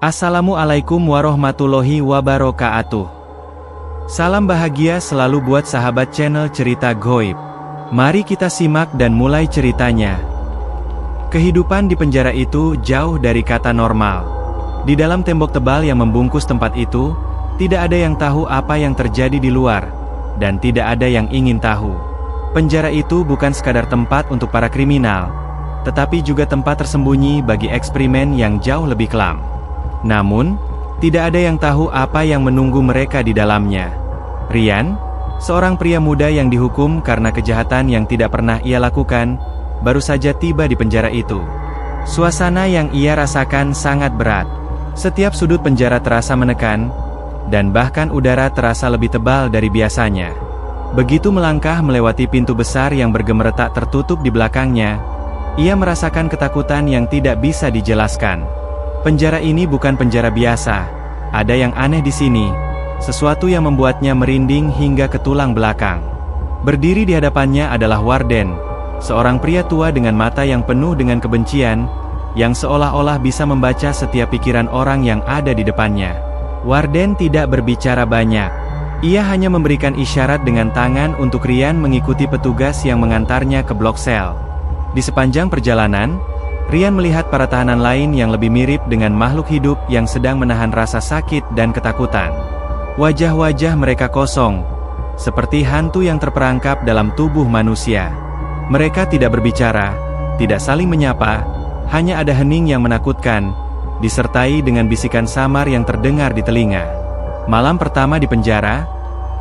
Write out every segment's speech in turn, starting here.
Assalamualaikum warahmatullahi wabarakatuh. Salam bahagia selalu buat sahabat channel Cerita Goib. Mari kita simak dan mulai ceritanya. Kehidupan di penjara itu jauh dari kata normal. Di dalam tembok tebal yang membungkus tempat itu, tidak ada yang tahu apa yang terjadi di luar, dan tidak ada yang ingin tahu. Penjara itu bukan sekadar tempat untuk para kriminal, tetapi juga tempat tersembunyi bagi eksperimen yang jauh lebih kelam. Namun, tidak ada yang tahu apa yang menunggu mereka di dalamnya. Rian, seorang pria muda yang dihukum karena kejahatan yang tidak pernah ia lakukan, baru saja tiba di penjara itu. Suasana yang ia rasakan sangat berat. Setiap sudut penjara terasa menekan, dan bahkan udara terasa lebih tebal dari biasanya. Begitu melangkah melewati pintu besar yang bergemeretak tertutup di belakangnya, ia merasakan ketakutan yang tidak bisa dijelaskan. Penjara ini bukan penjara biasa. Ada yang aneh di sini. Sesuatu yang membuatnya merinding hingga ke tulang belakang. Berdiri di hadapannya adalah Warden, seorang pria tua dengan mata yang penuh dengan kebencian, yang seolah-olah bisa membaca setiap pikiran orang yang ada di depannya. Warden tidak berbicara banyak. Ia hanya memberikan isyarat dengan tangan untuk Rian mengikuti petugas yang mengantarnya ke blok sel. Di sepanjang perjalanan, Rian melihat para tahanan lain yang lebih mirip dengan makhluk hidup yang sedang menahan rasa sakit dan ketakutan. Wajah-wajah mereka kosong, seperti hantu yang terperangkap dalam tubuh manusia. Mereka tidak berbicara, tidak saling menyapa, hanya ada hening yang menakutkan, disertai dengan bisikan samar yang terdengar di telinga. Malam pertama di penjara,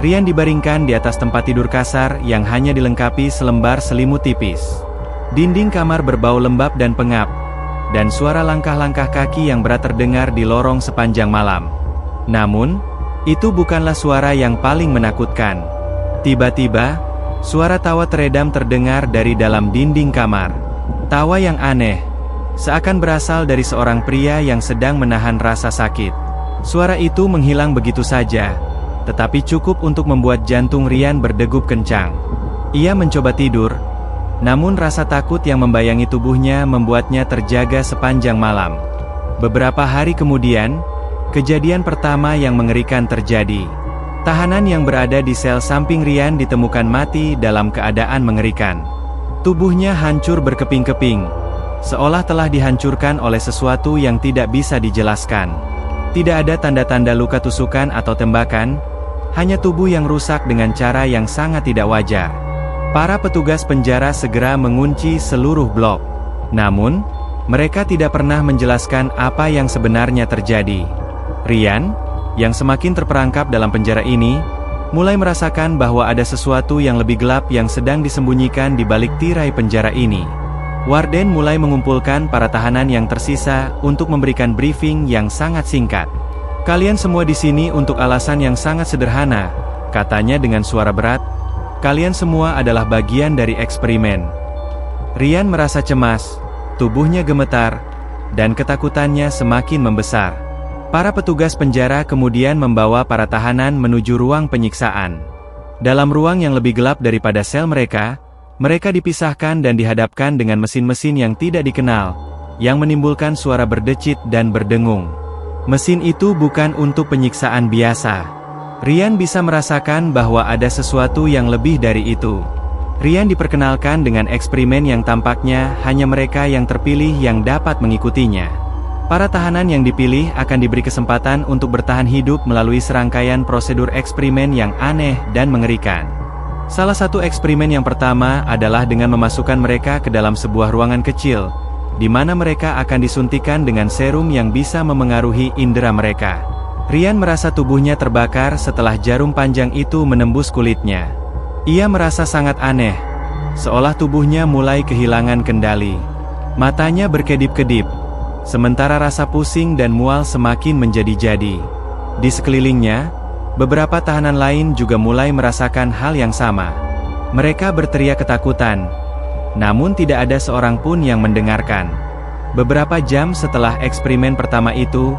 Rian dibaringkan di atas tempat tidur kasar yang hanya dilengkapi selembar selimut tipis. Dinding kamar berbau lembab dan pengap, dan suara langkah-langkah kaki yang berat terdengar di lorong sepanjang malam. Namun, itu bukanlah suara yang paling menakutkan. Tiba-tiba, suara tawa teredam terdengar dari dalam dinding kamar. Tawa yang aneh, seakan berasal dari seorang pria yang sedang menahan rasa sakit. Suara itu menghilang begitu saja, tetapi cukup untuk membuat jantung Rian berdegup kencang. Ia mencoba tidur, namun rasa takut yang membayangi tubuhnya membuatnya terjaga sepanjang malam. Beberapa hari kemudian, kejadian pertama yang mengerikan terjadi. Tahanan yang berada di sel samping Rian ditemukan mati dalam keadaan mengerikan. Tubuhnya hancur berkeping-keping, seolah telah dihancurkan oleh sesuatu yang tidak bisa dijelaskan. Tidak ada tanda-tanda luka tusukan atau tembakan, hanya tubuh yang rusak dengan cara yang sangat tidak wajar. Para petugas penjara segera mengunci seluruh blok. Namun, mereka tidak pernah menjelaskan apa yang sebenarnya terjadi. Rian, yang semakin terperangkap dalam penjara ini, mulai merasakan bahwa ada sesuatu yang lebih gelap yang sedang disembunyikan di balik tirai penjara ini. Warden mulai mengumpulkan para tahanan yang tersisa untuk memberikan briefing yang sangat singkat. "Kalian semua di sini untuk alasan yang sangat sederhana," katanya dengan suara berat. "Kalian semua adalah bagian dari eksperimen." Rian merasa cemas, tubuhnya gemetar, dan ketakutannya semakin membesar. Para petugas penjara kemudian membawa para tahanan menuju ruang penyiksaan. Dalam ruang yang lebih gelap daripada sel mereka, mereka dipisahkan dan dihadapkan dengan mesin-mesin yang tidak dikenal, yang menimbulkan suara berdecit dan berdengung. Mesin itu bukan untuk penyiksaan biasa. Rian bisa merasakan bahwa ada sesuatu yang lebih dari itu. Rian diperkenalkan dengan eksperimen yang tampaknya hanya mereka yang terpilih yang dapat mengikutinya. Para tahanan yang dipilih akan diberi kesempatan untuk bertahan hidup melalui serangkaian prosedur eksperimen yang aneh dan mengerikan. Salah satu eksperimen yang pertama adalah dengan memasukkan mereka ke dalam sebuah ruangan kecil, di mana mereka akan disuntikan dengan serum yang bisa memengaruhi indera mereka. Rian merasa tubuhnya terbakar setelah jarum panjang itu menembus kulitnya. Ia merasa sangat aneh, seolah tubuhnya mulai kehilangan kendali. Matanya berkedip-kedip, sementara rasa pusing dan mual semakin menjadi-jadi. Di sekelilingnya, beberapa tahanan lain juga mulai merasakan hal yang sama. Mereka berteriak ketakutan, namun tidak ada seorang pun yang mendengarkan. Beberapa jam setelah eksperimen pertama itu,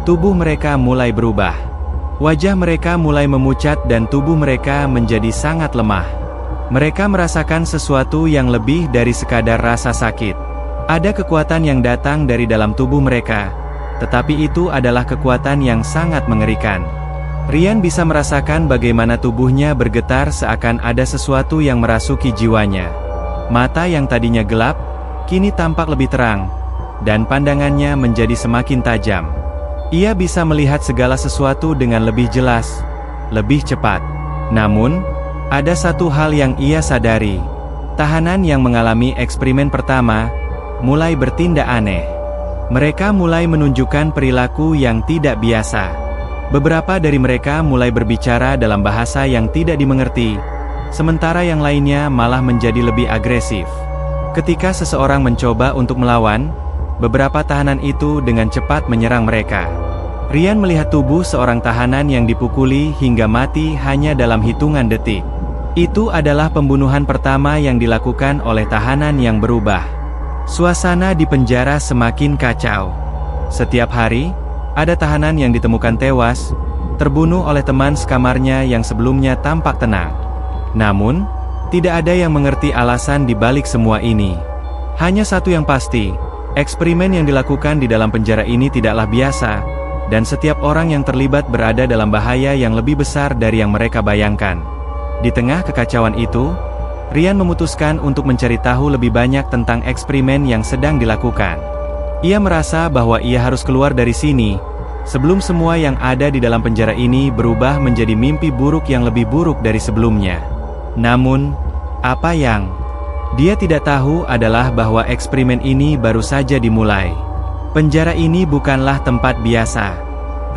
tubuh mereka mulai berubah. Wajah mereka mulai memucat dan tubuh mereka menjadi sangat lemah. Mereka merasakan sesuatu yang lebih dari sekadar rasa sakit. Ada kekuatan yang datang dari dalam tubuh mereka, Tetapi itu adalah kekuatan yang sangat mengerikan. Rian bisa merasakan bagaimana tubuhnya bergetar seakan ada sesuatu yang merasuki jiwanya. Mata yang tadinya gelap, kini tampak lebih terang, dan pandangannya menjadi semakin tajam. Ia bisa melihat segala sesuatu dengan lebih jelas, lebih cepat. Namun, ada satu hal yang ia sadari. Tahanan yang mengalami eksperimen pertama, mulai bertindak aneh. Mereka mulai menunjukkan perilaku yang tidak biasa. Beberapa dari mereka mulai berbicara dalam bahasa yang tidak dimengerti, sementara yang lainnya malah menjadi lebih agresif. Ketika seseorang mencoba untuk melawan, beberapa tahanan itu dengan cepat menyerang mereka. Rian melihat tubuh seorang tahanan yang dipukuli hingga mati hanya dalam hitungan detik. Itu adalah pembunuhan pertama yang dilakukan oleh tahanan yang berubah. Suasana di penjara semakin kacau. Setiap hari, ada tahanan yang ditemukan tewas, terbunuh oleh teman sekamarnya yang sebelumnya tampak tenang. Namun, tidak ada yang mengerti alasan di balik semua ini. Hanya satu yang pasti, eksperimen yang dilakukan di dalam penjara ini tidaklah biasa, dan setiap orang yang terlibat berada dalam bahaya yang lebih besar dari yang mereka bayangkan. Di tengah kekacauan itu, Rian memutuskan untuk mencari tahu lebih banyak tentang eksperimen yang sedang dilakukan. Ia merasa bahwa ia harus keluar dari sini, sebelum semua yang ada di dalam penjara ini berubah menjadi mimpi buruk yang lebih buruk dari sebelumnya. Namun, apa yang dia tidak tahu adalah bahwa eksperimen ini baru saja dimulai. Penjara ini bukanlah tempat biasa.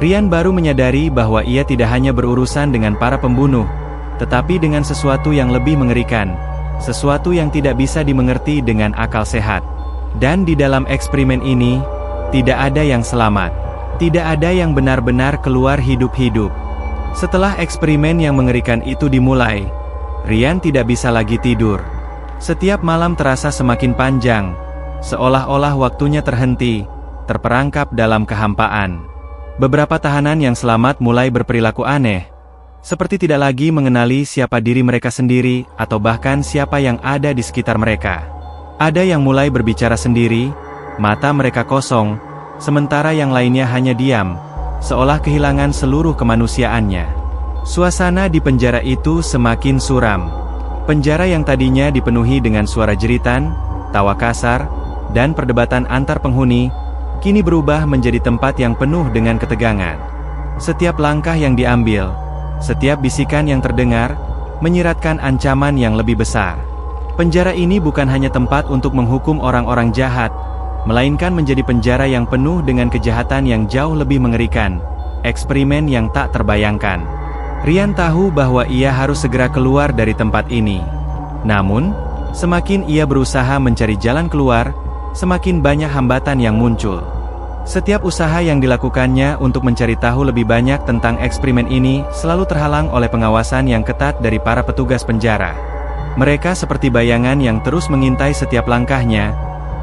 Rian baru menyadari bahwa ia tidak hanya berurusan dengan para pembunuh, tetapi dengan sesuatu yang lebih mengerikan, sesuatu yang tidak bisa dimengerti dengan akal sehat. Dan di dalam eksperimen ini, tidak ada yang selamat. Tidak ada yang benar-benar keluar hidup-hidup. Setelah eksperimen yang mengerikan itu dimulai, Rian tidak bisa lagi tidur. Setiap malam terasa semakin panjang, seolah-olah waktunya terhenti, terperangkap dalam kehampaan. Beberapa tahanan yang selamat mulai berperilaku aneh, seperti tidak lagi mengenali siapa diri mereka sendiri, atau bahkan siapa yang ada di sekitar mereka. Ada yang mulai berbicara sendiri, mata mereka kosong, sementara yang lainnya hanya diam, seolah kehilangan seluruh kemanusiaannya. Suasana di penjara itu semakin suram. Penjara yang tadinya dipenuhi dengan suara jeritan, tawa kasar, dan perdebatan antar penghuni, kini berubah menjadi tempat yang penuh dengan ketegangan. Setiap langkah yang diambil, setiap bisikan yang terdengar, menyiratkan ancaman yang lebih besar. Penjara ini bukan hanya tempat untuk menghukum orang-orang jahat, melainkan menjadi penjara yang penuh dengan kejahatan yang jauh lebih mengerikan, eksperimen yang tak terbayangkan. Rian tahu bahwa ia harus segera keluar dari tempat ini. Namun, semakin ia berusaha mencari jalan keluar, semakin banyak hambatan yang muncul. Setiap usaha yang dilakukannya untuk mencari tahu lebih banyak tentang eksperimen ini selalu terhalang oleh pengawasan yang ketat dari para petugas penjara. Mereka seperti bayangan yang terus mengintai setiap langkahnya,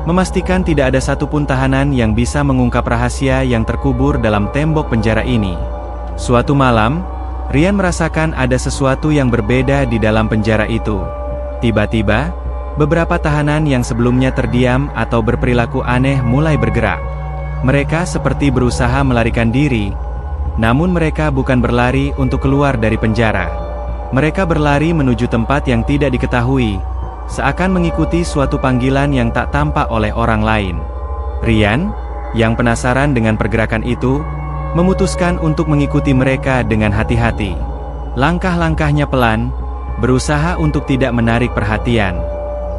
memastikan tidak ada satupun tahanan yang bisa mengungkap rahasia yang terkubur dalam tembok penjara ini. Suatu malam, Rian merasakan ada sesuatu yang berbeda di dalam penjara itu. Tiba-tiba, beberapa tahanan yang sebelumnya terdiam atau berperilaku aneh mulai bergerak. Mereka seperti berusaha melarikan diri, namun mereka bukan berlari untuk keluar dari penjara. Mereka berlari menuju tempat yang tidak diketahui, seakan mengikuti suatu panggilan yang tak tampak oleh orang lain. Rian, yang penasaran dengan pergerakan itu, memutuskan untuk mengikuti mereka dengan hati-hati. Langkah-langkahnya pelan, berusaha untuk tidak menarik perhatian.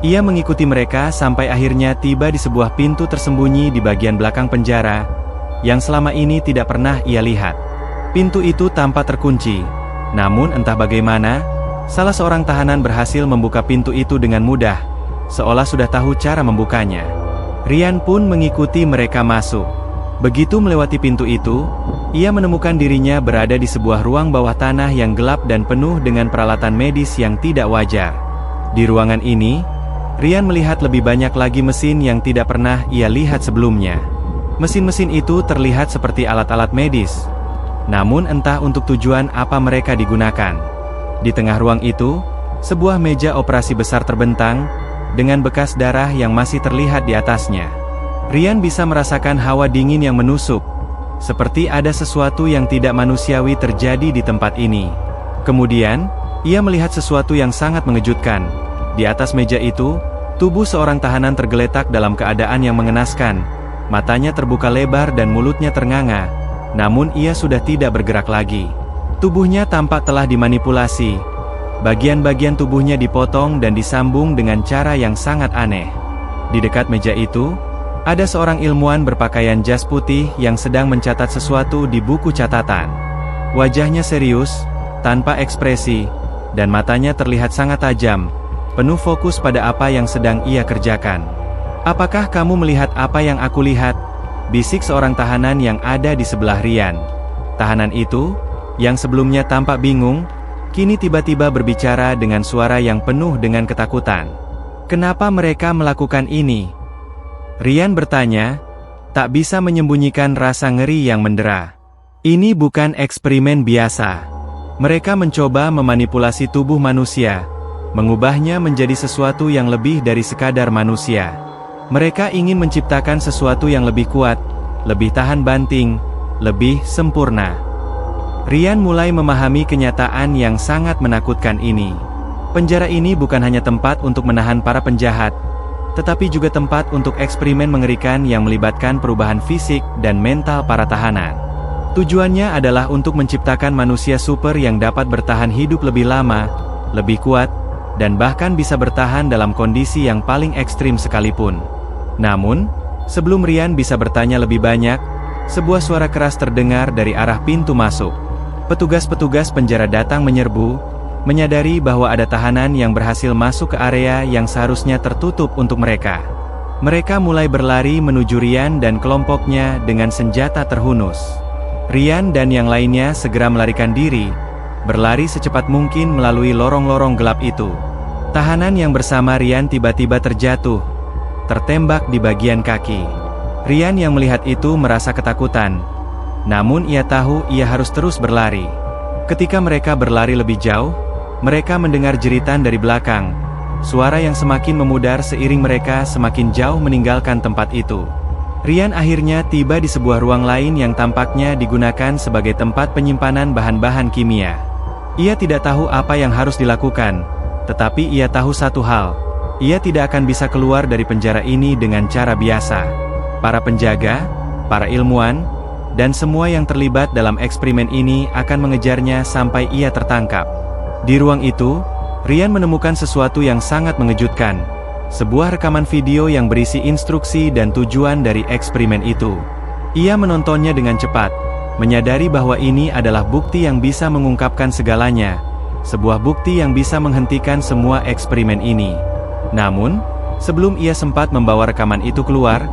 Ia mengikuti mereka sampai akhirnya tiba di sebuah pintu tersembunyi di bagian belakang penjara, yang selama ini tidak pernah ia lihat. Pintu itu tampak terkunci, namun entah bagaimana, salah seorang tahanan berhasil membuka pintu itu dengan mudah, seolah sudah tahu cara membukanya. Rian pun mengikuti mereka masuk. Begitu melewati pintu itu, ia menemukan dirinya berada di sebuah ruang bawah tanah yang gelap dan penuh dengan peralatan medis yang tidak wajar. Di ruangan ini, Rian melihat lebih banyak lagi mesin yang tidak pernah ia lihat sebelumnya. Mesin-mesin itu terlihat seperti alat-alat medis, namun entah untuk tujuan apa mereka digunakan. Di tengah ruang itu, sebuah meja operasi besar terbentang, dengan bekas darah yang masih terlihat di atasnya. Rian bisa merasakan hawa dingin yang menusuk, seperti ada sesuatu yang tidak manusiawi terjadi di tempat ini. Kemudian, ia melihat sesuatu yang sangat mengejutkan. Di atas meja itu, tubuh seorang tahanan tergeletak dalam keadaan yang mengenaskan. Matanya terbuka lebar dan mulutnya ternganga, namun ia sudah tidak bergerak lagi. Tubuhnya tampak telah dimanipulasi. Bagian-bagian tubuhnya dipotong dan disambung dengan cara yang sangat aneh. Di dekat meja itu, ada seorang ilmuwan berpakaian jas putih yang sedang mencatat sesuatu di buku catatan. Wajahnya serius, tanpa ekspresi, dan matanya terlihat sangat tajam, penuh fokus pada apa yang sedang ia kerjakan. "Apakah kamu melihat apa yang aku lihat?" bisik seorang tahanan yang ada di sebelah Rian. Tahanan itu, yang sebelumnya tampak bingung, kini tiba-tiba berbicara dengan suara yang penuh dengan ketakutan. "Kenapa mereka melakukan ini?" Rian bertanya, tak bisa menyembunyikan rasa ngeri yang mendera. Ini bukan eksperimen biasa. Mereka mencoba memanipulasi tubuh manusia, mengubahnya menjadi sesuatu yang lebih dari sekadar manusia. Mereka ingin menciptakan sesuatu yang lebih kuat, lebih tahan banting, lebih sempurna. Rian mulai memahami kenyataan yang sangat menakutkan ini. Penjara ini bukan hanya tempat untuk menahan para penjahat, tetapi juga tempat untuk eksperimen mengerikan yang melibatkan perubahan fisik dan mental para tahanan. Tujuannya adalah untuk menciptakan manusia super yang dapat bertahan hidup lebih lama, lebih kuat, dan bahkan bisa bertahan dalam kondisi yang paling ekstrim sekalipun. Namun, sebelum Rian bisa bertanya lebih banyak, sebuah suara keras terdengar dari arah pintu masuk. Petugas-petugas penjara datang menyerbu, menyadari bahwa ada tahanan yang berhasil masuk ke area yang seharusnya tertutup untuk mereka. Mereka mulai berlari menuju Rian dan kelompoknya dengan senjata terhunus. Rian dan yang lainnya segera melarikan diri, berlari secepat mungkin melalui lorong-lorong gelap itu. Tahanan yang bersama Rian tiba-tiba terjatuh, tertembak di bagian kaki. Rian yang melihat itu merasa ketakutan, namun ia tahu ia harus terus berlari. Ketika mereka berlari lebih jauh, mereka mendengar jeritan dari belakang, suara yang semakin memudar seiring mereka semakin jauh meninggalkan tempat itu. Rian akhirnya tiba di sebuah ruang lain yang tampaknya digunakan sebagai tempat penyimpanan bahan-bahan kimia. Ia tidak tahu apa yang harus dilakukan, tetapi ia tahu satu hal, ia tidak akan bisa keluar dari penjara ini dengan cara biasa. Para penjaga, para ilmuwan, dan semua yang terlibat dalam eksperimen ini akan mengejarnya sampai ia tertangkap. Di ruang itu, Rian menemukan sesuatu yang sangat mengejutkan. Sebuah rekaman video yang berisi instruksi dan tujuan dari eksperimen itu. Ia menontonnya dengan cepat, menyadari bahwa ini adalah bukti yang bisa mengungkapkan segalanya. Sebuah bukti yang bisa menghentikan semua eksperimen ini. Namun, sebelum ia sempat membawa rekaman itu keluar,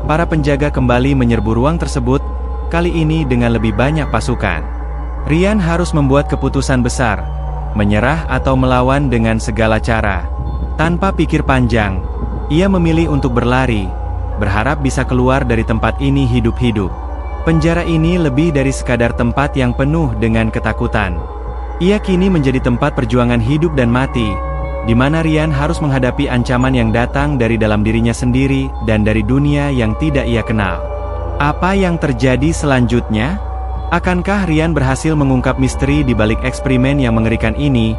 para penjaga kembali menyerbu ruang tersebut, kali ini dengan lebih banyak pasukan. Rian harus membuat keputusan besar, menyerah atau melawan dengan segala cara. Tanpa pikir panjang, ia memilih untuk berlari, berharap bisa keluar dari tempat ini hidup-hidup. Penjara ini lebih dari sekadar tempat yang penuh dengan ketakutan. Ia kini menjadi tempat perjuangan hidup dan mati, di mana Rian harus menghadapi ancaman yang datang dari dalam dirinya sendiri dan dari dunia yang tidak ia kenal. Apa yang terjadi selanjutnya? Akankah Rian berhasil mengungkap misteri di balik eksperimen yang mengerikan ini?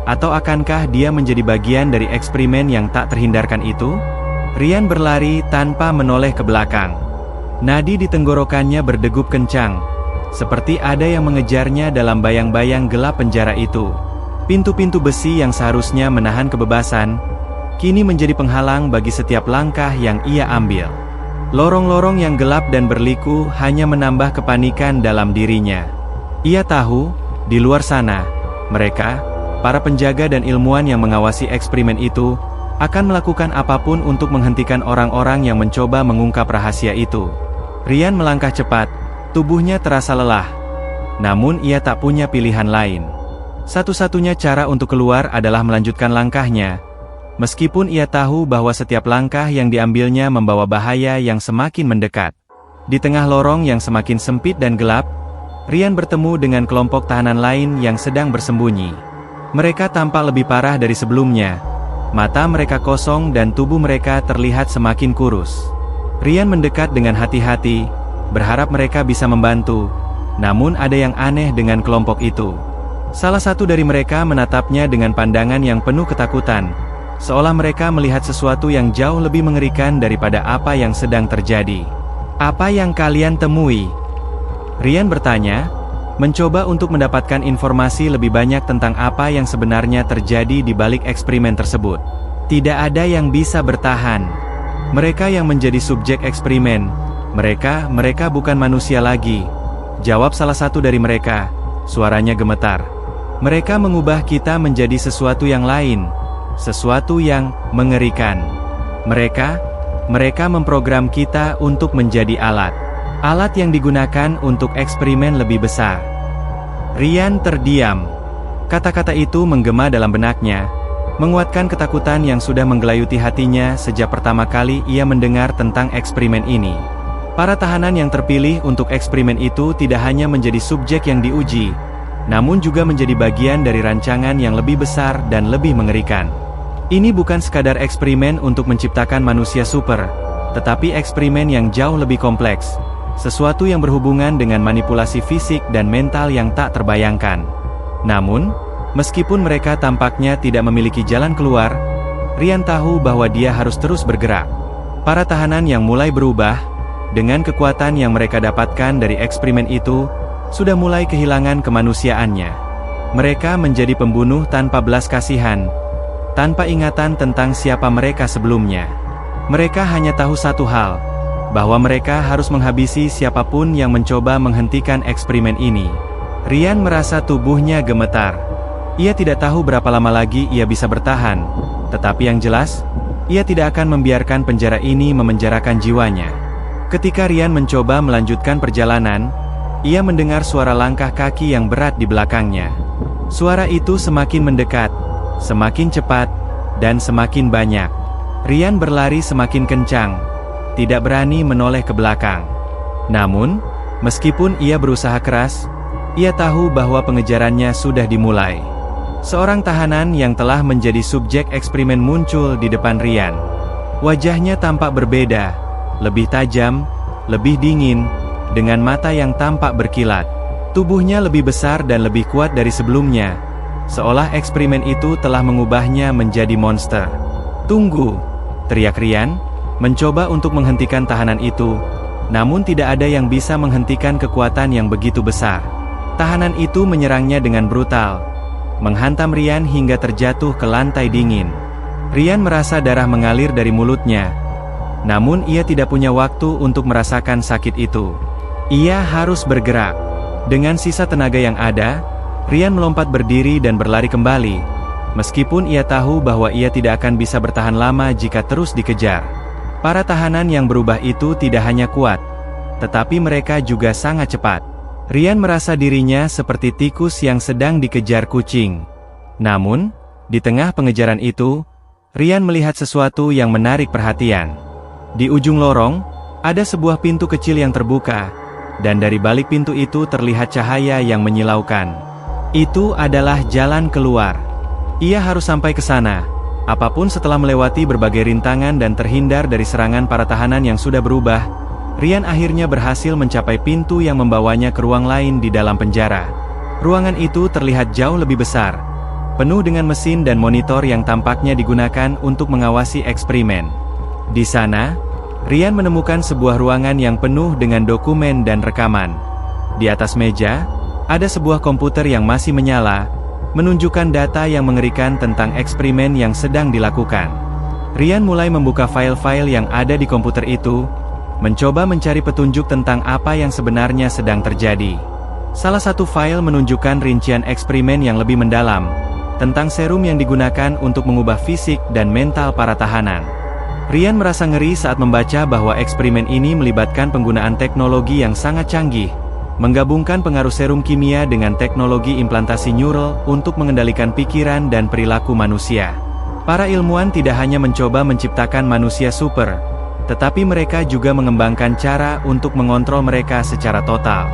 Atau akankah dia menjadi bagian dari eksperimen yang tak terhindarkan itu? Rian berlari tanpa menoleh ke belakang. Nadi di tenggorokannya berdegup kencang, seperti ada yang mengejarnya dalam bayang-bayang gelap penjara itu. Pintu-pintu besi yang seharusnya menahan kebebasan, kini menjadi penghalang bagi setiap langkah yang ia ambil. Lorong-lorong yang gelap dan berliku hanya menambah kepanikan dalam dirinya. Ia tahu, di luar sana, mereka, para penjaga dan ilmuwan yang mengawasi eksperimen itu, akan melakukan apapun untuk menghentikan orang-orang yang mencoba mengungkap rahasia itu. Rian melangkah cepat, tubuhnya terasa lelah. Namun ia tak punya pilihan lain. Satu-satunya cara untuk keluar adalah melanjutkan langkahnya, meskipun ia tahu bahwa setiap langkah yang diambilnya membawa bahaya yang semakin mendekat. Di tengah lorong yang semakin sempit dan gelap, Rian bertemu dengan kelompok tahanan lain yang sedang bersembunyi. Mereka tampak lebih parah dari sebelumnya. Mata mereka kosong dan tubuh mereka terlihat semakin kurus. Rian mendekat dengan hati-hati, berharap mereka bisa membantu. Namun ada yang aneh dengan kelompok itu. Salah satu dari mereka menatapnya dengan pandangan yang penuh ketakutan, seolah mereka melihat sesuatu yang jauh lebih mengerikan daripada apa yang sedang terjadi. "Apa yang kalian temui?" Rian bertanya, mencoba untuk mendapatkan informasi lebih banyak tentang apa yang sebenarnya terjadi di balik eksperimen tersebut. "Tidak ada yang bisa bertahan. Mereka yang menjadi subjek eksperimen, mereka bukan manusia lagi," jawab salah satu dari mereka, suaranya gemetar. "Mereka mengubah kita menjadi sesuatu yang lain, sesuatu yang mengerikan. Mereka memprogram kita untuk menjadi alat yang digunakan untuk eksperimen lebih besar." Rian terdiam. Kata-kata itu menggema dalam benaknya, menguatkan ketakutan yang sudah menggelayuti hatinya sejak pertama kali ia mendengar tentang eksperimen ini. Para tahanan yang terpilih untuk eksperimen itu tidak hanya menjadi subjek yang diuji, namun juga menjadi bagian dari rancangan yang lebih besar dan lebih mengerikan. Ini bukan sekadar eksperimen untuk menciptakan manusia super, tetapi eksperimen yang jauh lebih kompleks, sesuatu yang berhubungan dengan manipulasi fisik dan mental yang tak terbayangkan. Namun, meskipun mereka tampaknya tidak memiliki jalan keluar, Rian tahu bahwa dia harus terus bergerak. Para tahanan yang mulai berubah, dengan kekuatan yang mereka dapatkan dari eksperimen itu, sudah mulai kehilangan kemanusiaannya. Mereka menjadi pembunuh tanpa belas kasihan, tanpa ingatan tentang siapa mereka sebelumnya. Mereka hanya tahu satu hal, bahwa mereka harus menghabisi siapapun yang mencoba menghentikan eksperimen ini. Rian merasa tubuhnya gemetar. Ia tidak tahu berapa lama lagi ia bisa bertahan, tetapi yang jelas, ia tidak akan membiarkan penjara ini memenjarakan jiwanya. Ketika Rian mencoba melanjutkan perjalanan, ia mendengar suara langkah kaki yang berat di belakangnya. Suara itu semakin mendekat, semakin cepat, dan semakin banyak. Rian berlari semakin kencang, tidak berani menoleh ke belakang. Namun, meskipun ia berusaha keras, ia tahu bahwa pengejarannya sudah dimulai. Seorang tahanan yang telah menjadi subjek eksperimen muncul di depan Rian. Wajahnya tampak berbeda, lebih tajam, lebih dingin, dengan mata yang tampak berkilat. Tubuhnya lebih besar dan lebih kuat dari sebelumnya, seolah eksperimen itu telah mengubahnya menjadi monster. "Tunggu!" teriak Rian, mencoba untuk menghentikan tahanan itu, namun tidak ada yang bisa menghentikan kekuatan yang begitu besar. Tahanan itu menyerangnya dengan brutal, menghantam Rian hingga terjatuh ke lantai dingin. Rian merasa darah mengalir dari mulutnya, namun ia tidak punya waktu untuk merasakan sakit itu. Ia harus bergerak. Dengan sisa tenaga yang ada, Rian melompat berdiri dan berlari kembali, meskipun ia tahu bahwa ia tidak akan bisa bertahan lama jika terus dikejar. Para tahanan yang berubah itu tidak hanya kuat, tetapi mereka juga sangat cepat. Rian merasa dirinya seperti tikus yang sedang dikejar kucing. Namun, di tengah pengejaran itu, Rian melihat sesuatu yang menarik perhatian. Di ujung lorong, ada sebuah pintu kecil yang terbuka, dan dari balik pintu itu terlihat cahaya yang menyilaukan. Itu adalah jalan keluar. Ia harus sampai ke sana, apapun setelah melewati berbagai rintangan dan terhindar dari serangan para tahanan yang sudah berubah. Rian akhirnya berhasil mencapai pintu yang membawanya ke ruang lain di dalam penjara. Ruangan itu terlihat jauh lebih besar, penuh dengan mesin dan monitor yang tampaknya digunakan untuk mengawasi eksperimen. Di sana, Rian menemukan sebuah ruangan yang penuh dengan dokumen dan rekaman. Di atas meja, ada sebuah komputer yang masih menyala, menunjukkan data yang mengerikan tentang eksperimen yang sedang dilakukan. Rian mulai membuka file-file yang ada di komputer itu, mencoba mencari petunjuk tentang apa yang sebenarnya sedang terjadi. Salah satu file menunjukkan rincian eksperimen yang lebih mendalam, tentang serum yang digunakan untuk mengubah fisik dan mental para tahanan. Rian merasa ngeri saat membaca bahwa eksperimen ini melibatkan penggunaan teknologi yang sangat canggih, menggabungkan pengaruh serum kimia dengan teknologi implantasi neural untuk mengendalikan pikiran dan perilaku manusia. Para ilmuwan tidak hanya mencoba menciptakan manusia super, tetapi mereka juga mengembangkan cara untuk mengontrol mereka secara total.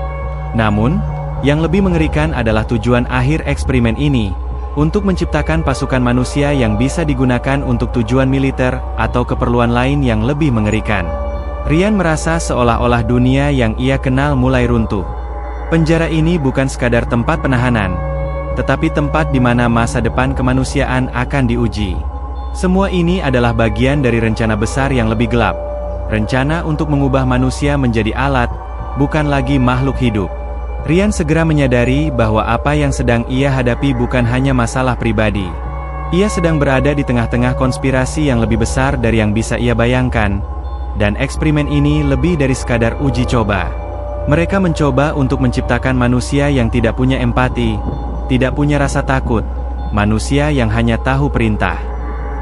Namun, yang lebih mengerikan adalah tujuan akhir eksperimen ini, untuk menciptakan pasukan manusia yang bisa digunakan untuk tujuan militer atau keperluan lain yang lebih mengerikan. Rian merasa seolah-olah dunia yang ia kenal mulai runtuh. Penjara ini bukan sekadar tempat penahanan, tetapi tempat di mana masa depan kemanusiaan akan diuji. Semua ini adalah bagian dari rencana besar yang lebih gelap. Rencana untuk mengubah manusia menjadi alat, bukan lagi makhluk hidup. Rian segera menyadari bahwa apa yang sedang ia hadapi bukan hanya masalah pribadi. Ia sedang berada di tengah-tengah konspirasi yang lebih besar dari yang bisa ia bayangkan. Dan eksperimen ini lebih dari sekadar uji coba. Mereka mencoba untuk menciptakan manusia yang tidak punya empati, tidak punya rasa takut, manusia yang hanya tahu perintah.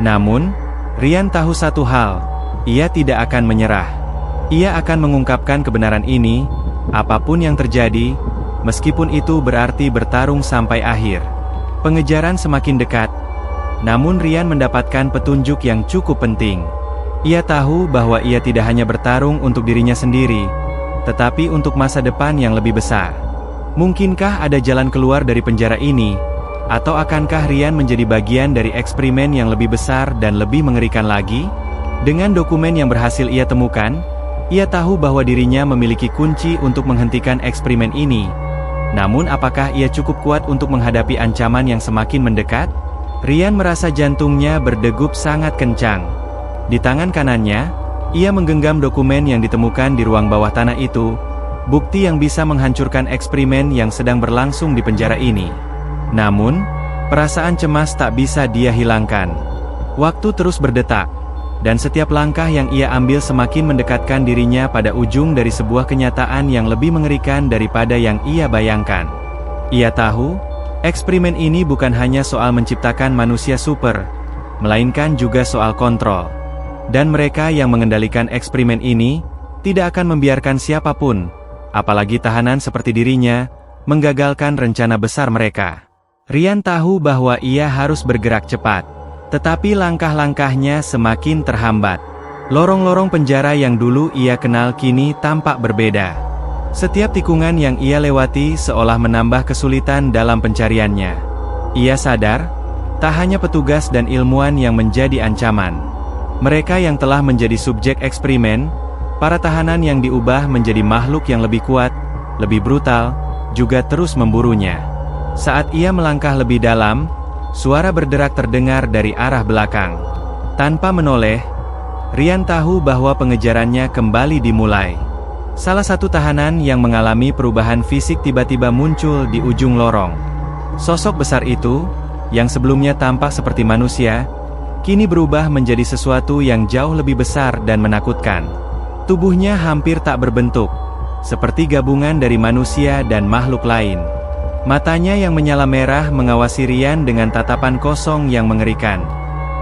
Namun, Rian tahu satu hal, ia tidak akan menyerah. Ia akan mengungkapkan kebenaran ini, apapun yang terjadi, meskipun itu berarti bertarung sampai akhir. Pengejaran semakin dekat, namun Rian mendapatkan petunjuk yang cukup penting. Ia tahu bahwa ia tidak hanya bertarung untuk dirinya sendiri, tetapi untuk masa depan yang lebih besar. Mungkinkah ada jalan keluar dari penjara ini? Atau akankah Rian menjadi bagian dari eksperimen yang lebih besar dan lebih mengerikan lagi? Dengan dokumen yang berhasil ia temukan, ia tahu bahwa dirinya memiliki kunci untuk menghentikan eksperimen ini. Namun apakah ia cukup kuat untuk menghadapi ancaman yang semakin mendekat? Rian merasa jantungnya berdegup sangat kencang. Di tangan kanannya, ia menggenggam dokumen yang ditemukan di ruang bawah tanah itu, bukti yang bisa menghancurkan eksperimen yang sedang berlangsung di penjara ini. Namun, perasaan cemas tak bisa dia hilangkan. Waktu terus berdetak, dan setiap langkah yang ia ambil semakin mendekatkan dirinya pada ujung dari sebuah kenyataan yang lebih mengerikan daripada yang ia bayangkan. Ia tahu, eksperimen ini bukan hanya soal menciptakan manusia super, melainkan juga soal kontrol. Dan mereka yang mengendalikan eksperimen ini, tidak akan membiarkan siapapun, apalagi tahanan seperti dirinya, menggagalkan rencana besar mereka. Rian tahu bahwa ia harus bergerak cepat, tetapi langkah-langkahnya semakin terhambat. Lorong-lorong penjara yang dulu ia kenal kini tampak berbeda. Setiap tikungan yang ia lewati seolah menambah kesulitan dalam pencariannya. Ia sadar, tak hanya petugas dan ilmuwan yang menjadi ancaman. Mereka yang telah menjadi subjek eksperimen, para tahanan yang diubah menjadi makhluk yang lebih kuat, lebih brutal, juga terus memburunya. Saat ia melangkah lebih dalam, suara berderak terdengar dari arah belakang. Tanpa menoleh, Rian tahu bahwa pengejarannya kembali dimulai. Salah satu tahanan yang mengalami perubahan fisik tiba-tiba muncul di ujung lorong. Sosok besar itu, yang sebelumnya tampak seperti manusia, kini berubah menjadi sesuatu yang jauh lebih besar dan menakutkan. Tubuhnya hampir tak berbentuk, seperti gabungan dari manusia dan makhluk lain. Matanya yang menyala merah mengawasi Rian dengan tatapan kosong yang mengerikan.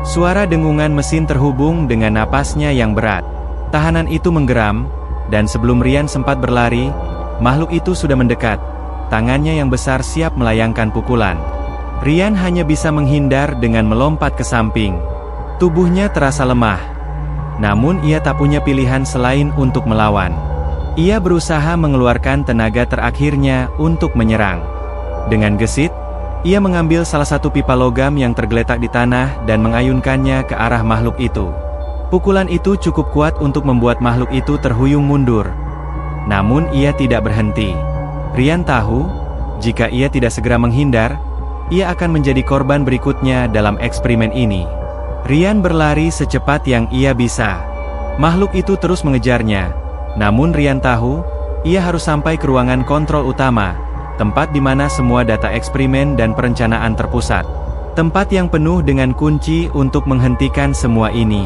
Suara dengungan mesin terhubung dengan napasnya yang berat. Tahanan itu menggeram, dan sebelum Rian sempat berlari, makhluk itu sudah mendekat. Tangannya yang besar siap melayangkan pukulan. Rian hanya bisa menghindar dengan melompat ke samping. Tubuhnya terasa lemah. Namun ia tak punya pilihan selain untuk melawan. Ia berusaha mengeluarkan tenaga terakhirnya untuk menyerang. Dengan gesit, ia mengambil salah satu pipa logam yang tergeletak di tanah dan mengayunkannya ke arah makhluk itu. Pukulan itu cukup kuat untuk membuat makhluk itu terhuyung mundur. Namun ia tidak berhenti. Rian tahu, jika ia tidak segera menghindar, ia akan menjadi korban berikutnya dalam eksperimen ini. Rian berlari secepat yang ia bisa. Makhluk itu terus mengejarnya. Namun Rian tahu, ia harus sampai ke ruangan kontrol utama, tempat di mana semua data eksperimen dan perencanaan terpusat. Tempat yang penuh dengan kunci untuk menghentikan semua ini.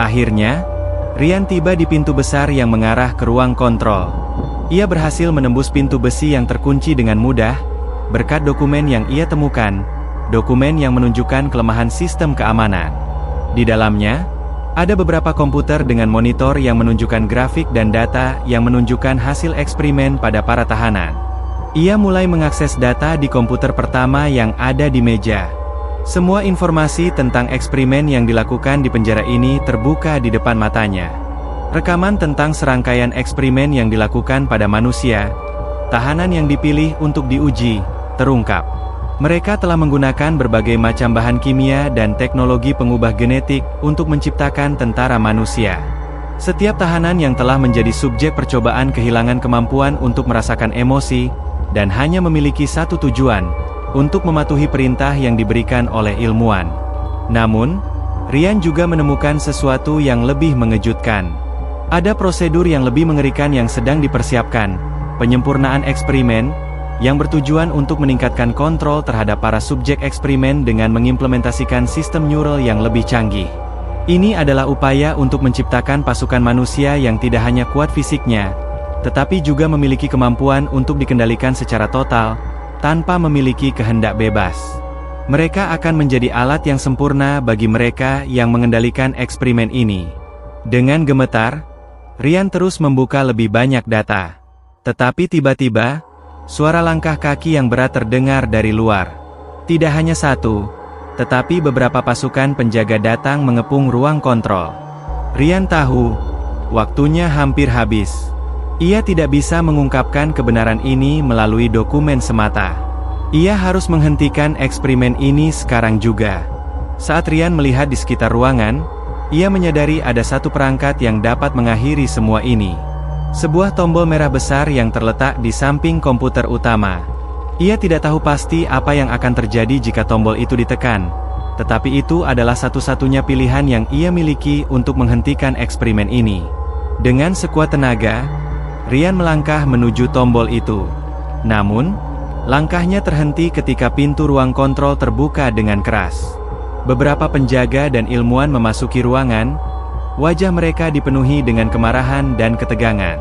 Akhirnya, Rian tiba di pintu besar yang mengarah ke ruang kontrol. Ia berhasil menembus pintu besi yang terkunci dengan mudah, berkat dokumen yang ia temukan, dokumen yang menunjukkan kelemahan sistem keamanan. Di dalamnya, ada beberapa komputer dengan monitor yang menunjukkan grafik dan data yang menunjukkan hasil eksperimen pada para tahanan. Ia mulai mengakses data di komputer pertama yang ada di meja. Semua informasi tentang eksperimen yang dilakukan di penjara ini terbuka di depan matanya. Rekaman tentang serangkaian eksperimen yang dilakukan pada manusia, tahanan yang dipilih untuk diuji, terungkap. Mereka telah menggunakan berbagai macam bahan kimia dan teknologi pengubah genetik untuk menciptakan tentara manusia. Setiap tahanan yang telah menjadi subjek percobaan kehilangan kemampuan untuk merasakan emosi, dan hanya memiliki satu tujuan, untuk mematuhi perintah yang diberikan oleh ilmuwan. Namun, Ryan juga menemukan sesuatu yang lebih mengejutkan. Ada prosedur yang lebih mengerikan yang sedang dipersiapkan, penyempurnaan eksperimen, yang bertujuan untuk meningkatkan kontrol terhadap para subjek eksperimen dengan mengimplementasikan sistem neural yang lebih canggih. Ini adalah upaya untuk menciptakan pasukan manusia yang tidak hanya kuat fisiknya, tetapi juga memiliki kemampuan untuk dikendalikan secara total, tanpa memiliki kehendak bebas. Mereka akan menjadi alat yang sempurna bagi mereka yang mengendalikan eksperimen ini. Dengan gemetar, Ryan terus membuka lebih banyak data. Tetapi tiba-tiba, suara langkah kaki yang berat terdengar dari luar. Tidak hanya satu, tetapi beberapa pasukan penjaga datang mengepung ruang kontrol. Ryan tahu, waktunya hampir habis. Ia tidak bisa mengungkapkan kebenaran ini melalui dokumen semata. Ia harus menghentikan eksperimen ini sekarang juga. Saat Ryan melihat di sekitar ruangan, ia menyadari ada satu perangkat yang dapat mengakhiri semua ini. Sebuah tombol merah besar yang terletak di samping komputer utama. Ia tidak tahu pasti apa yang akan terjadi jika tombol itu ditekan, tetapi itu adalah satu-satunya pilihan yang ia miliki untuk menghentikan eksperimen ini. Dengan sekuat tenaga, Ryan melangkah menuju tombol itu. Namun, langkahnya terhenti ketika pintu ruang kontrol terbuka dengan keras. Beberapa penjaga dan ilmuwan memasuki ruangan. Wajah mereka dipenuhi dengan kemarahan dan ketegangan.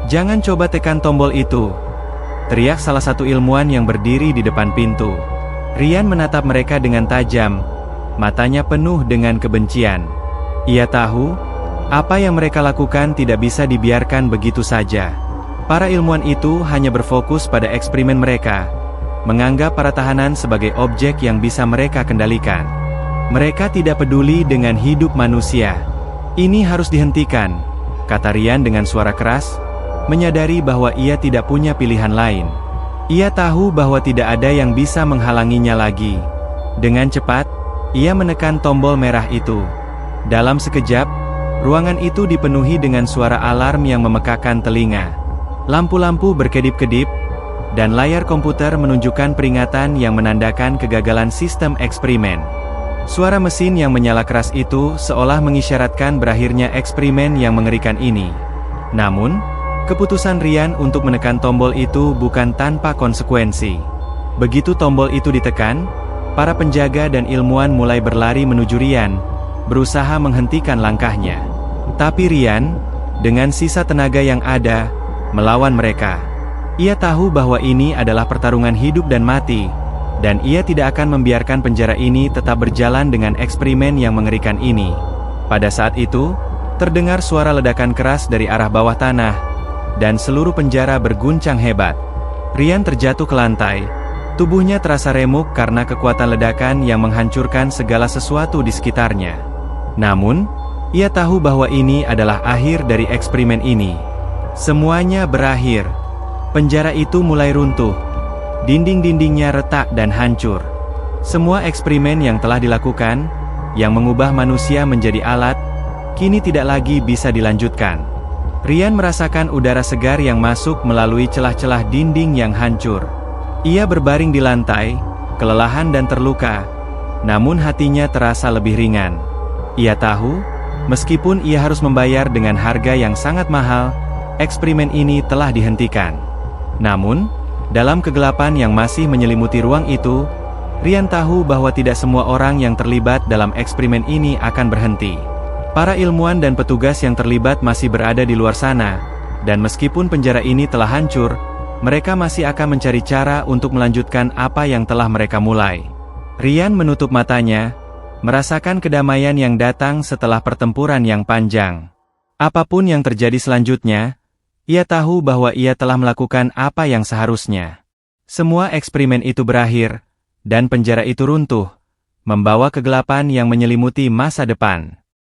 "Jangan coba tekan tombol itu," teriak salah satu ilmuwan yang berdiri di depan pintu. Ryan menatap mereka dengan tajam, matanya penuh dengan kebencian. Ia tahu, apa yang mereka lakukan tidak bisa dibiarkan begitu saja. Para ilmuwan itu hanya berfokus pada eksperimen mereka, menganggap para tahanan sebagai objek yang bisa mereka kendalikan. Mereka tidak peduli dengan hidup manusia. "Ini harus dihentikan," kata Ryan dengan suara keras, menyadari bahwa ia tidak punya pilihan lain. Ia tahu bahwa tidak ada yang bisa menghalanginya lagi. Dengan cepat, ia menekan tombol merah itu. Dalam sekejap, ruangan itu dipenuhi dengan suara alarm yang memekakan telinga. Lampu-lampu berkedip-kedip, dan layar komputer menunjukkan peringatan yang menandakan kegagalan sistem eksperimen. Suara mesin yang menyala keras itu seolah mengisyaratkan berakhirnya eksperimen yang mengerikan ini. Namun, keputusan Ryan untuk menekan tombol itu bukan tanpa konsekuensi. Begitu tombol itu ditekan, para penjaga dan ilmuwan mulai berlari menuju Ryan, berusaha menghentikan langkahnya. Tapi Ryan, dengan sisa tenaga yang ada, melawan mereka. Ia tahu bahwa ini adalah pertarungan hidup dan mati, dan ia tidak akan membiarkan penjara ini tetap berjalan dengan eksperimen yang mengerikan ini. Pada saat itu, terdengar suara ledakan keras dari arah bawah tanah, dan seluruh penjara berguncang hebat. Ryan terjatuh ke lantai, tubuhnya terasa remuk karena kekuatan ledakan yang menghancurkan segala sesuatu di sekitarnya. Namun, ia tahu bahwa ini adalah akhir dari eksperimen ini. Semuanya berakhir. Penjara itu mulai runtuh. Dinding-dindingnya retak dan hancur. Semua eksperimen yang telah dilakukan, yang mengubah manusia menjadi alat, kini tidak lagi bisa dilanjutkan. Ryan merasakan udara segar yang masuk melalui celah-celah dinding yang hancur. Ia berbaring di lantai, kelelahan dan terluka, namun hatinya terasa lebih ringan. Ia tahu, meskipun ia harus membayar dengan harga yang sangat mahal, eksperimen ini telah dihentikan. Namun, dalam kegelapan yang masih menyelimuti ruang itu, Ryan tahu bahwa tidak semua orang yang terlibat dalam eksperimen ini akan berhenti. Para ilmuwan dan petugas yang terlibat masih berada di luar sana, dan meskipun penjara ini telah hancur, mereka masih akan mencari cara untuk melanjutkan apa yang telah mereka mulai. Ryan menutup matanya, merasakan kedamaian yang datang setelah pertempuran yang panjang. Apapun yang terjadi selanjutnya, ia tahu bahwa ia telah melakukan apa yang seharusnya. Semua eksperimen itu berakhir, dan penjara itu runtuh, membawa kegelapan yang menyelimuti masa depan.